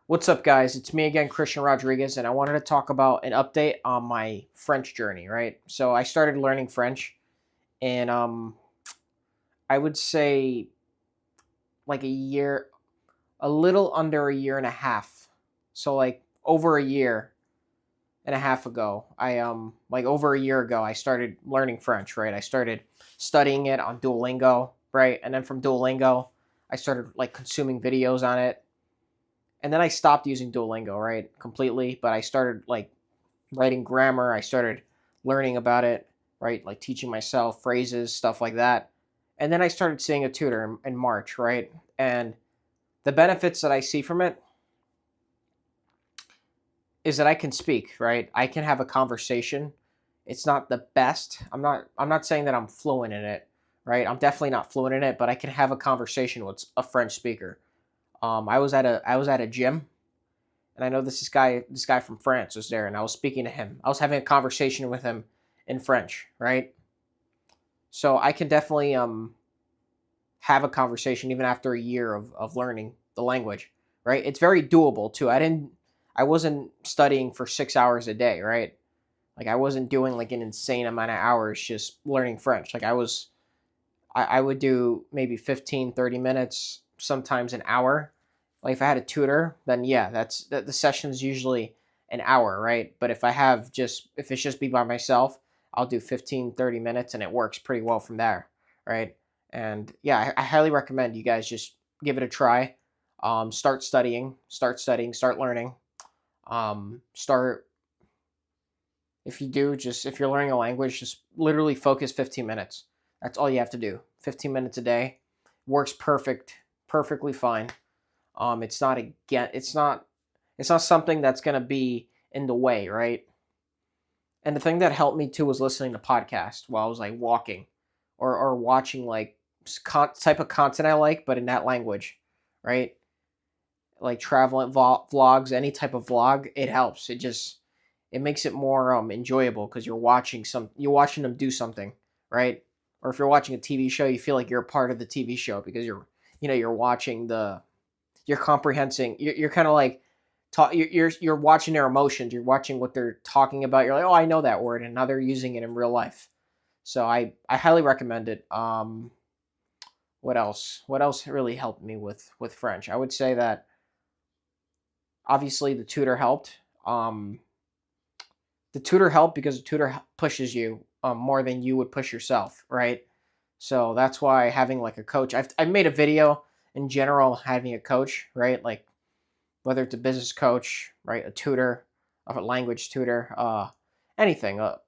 What's up, guys? It's me again, Christian Rodriguez, and I wanted to talk about an update on my French journey, right? So I started learning French, and I would say like a little under a year and a half. So like over a year and a half ago, like over a year ago, I started learning French, right? I started studying it on Duolingo, right? And then from Duolingo, I started like consuming videos on it, and then I stopped using Duolingo, right, completely. But I started like writing grammar. I started learning about it, right, like teaching myself phrases, stuff like that. And then I started seeing a tutor in March, right, and the benefits that I see from it is that I can speak, right. I can have a conversation. It's not the best. I'm not saying that I'm fluent in it, right. I'm definitely not fluent in it, but I can have a conversation with a French speaker. I was at a gym, and I know this guy from France was there, and I was speaking to him. I was having a conversation with him in French, right? So I can definitely have a conversation even after a year of learning the language, right? It's very doable too. I wasn't studying for 6 hours a day, right? Like I wasn't doing like an insane amount of hours just learning French. I would do maybe 15, 30 minutes, sometimes an hour. Like if I had a tutor, then yeah, the session's usually an hour, right? But if it's just be by myself, I'll do 15, 30 minutes and it works pretty well from there, right? And yeah, I highly recommend you guys just give it a try. Start learning. Start if you're learning a language, just literally focus 15 minutes. That's all you have to do. 15 minutes a day works perfectly fine. It's not something that's going to be in the way, right? And the thing that helped me too was listening to podcasts while I was like walking or watching like type of content I like, but in that language, right? Like traveling vlogs, any type of vlog, it helps. It makes it more enjoyable because you're watching them do something, right? Or if you're watching a TV show, you feel like you're a part of the TV show because you're watching you're comprehending. You're kind of like you're watching their emotions. You're watching what they're talking about. You're like, oh, I know that word, and now they're using it in real life. So I highly recommend it. What else? What else really helped me with French? I would say that obviously the tutor helped because the tutor pushes you more than you would push yourself, right? So that's why having like a coach. I've made a video in general having a coach, right? Like whether it's a business coach, right, a tutor, a language tutor, anything, a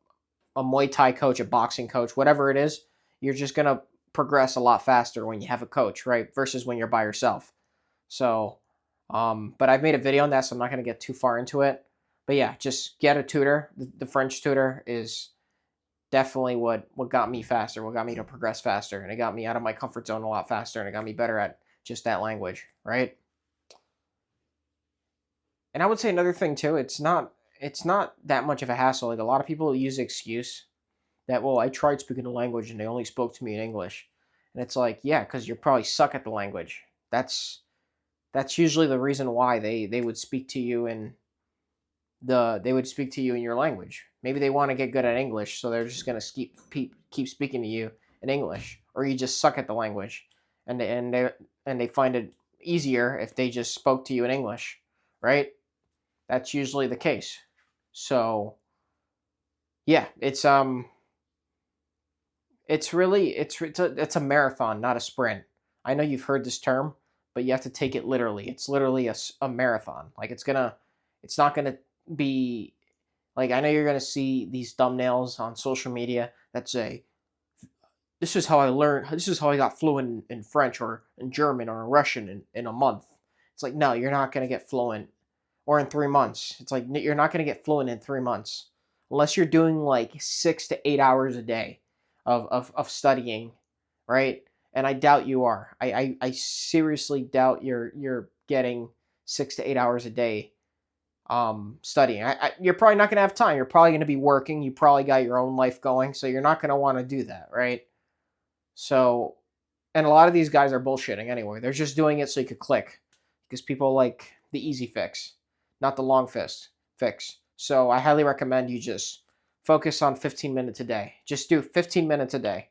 Muay Thai coach, a boxing coach, whatever it is, you're just gonna progress a lot faster when you have a coach, right, versus when you're by yourself. So, but I've made a video on that, so I'm not gonna get too far into it. But yeah, just get a tutor. The French tutor is definitely what got me faster, what got me to progress faster, and it got me out of my comfort zone a lot faster, and it got me better at just that language, right? And I would say another thing too, it's not that much of a hassle. Like a lot of people use the excuse that, well, I tried speaking the language and they only spoke to me in English. And it's like, yeah, because you probably suck at the language. That's usually the reason why they would speak to you they would speak to you in your language. Maybe they want to get good at English, so they're just gonna keep speaking to you in English, or you just suck at the language, and they find it easier if they just spoke to you in English, right? That's usually the case. So yeah, it's a marathon, not a sprint. I know you've heard this term, but you have to take it literally. It's literally a marathon. Like it's not gonna be like, I know you're gonna see these thumbnails on social media that say, "This is how I learned. This is how I got fluent in French or in German or in Russian in a month." It's like, no, you're not gonna get fluent, or in 3 months. It's like you're not gonna get fluent in 3 months unless you're doing like 6 to 8 hours a day of studying, right? And I doubt you are. I seriously doubt you're getting 6 to 8 hours a day studying. You're probably not going to have time. You're probably going to be working. You probably got your own life going, so you're not going to want to do that, right? So, and a lot of these guys are bullshitting anyway. They're just doing it so you could click, because people like the easy fix, not the long fix. So I highly recommend you just focus on 15 minutes a day. Just do 15 minutes a day.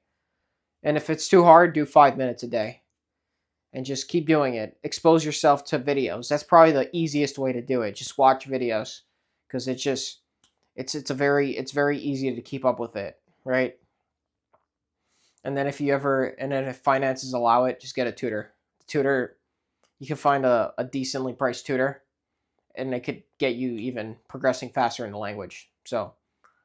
And if it's too hard, do 5 minutes a day. And just keep doing it. Expose yourself to videos. That's probably the easiest way to do it. Just watch videos because it's very easy to keep up with it, right? And then if finances allow it, just get a tutor. Tutor, you can find a decently priced tutor, and it could get you even progressing faster in the language. So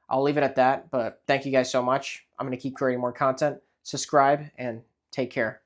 I'll leave it at that. But thank you guys so much. I'm gonna keep creating more content. Subscribe and take care.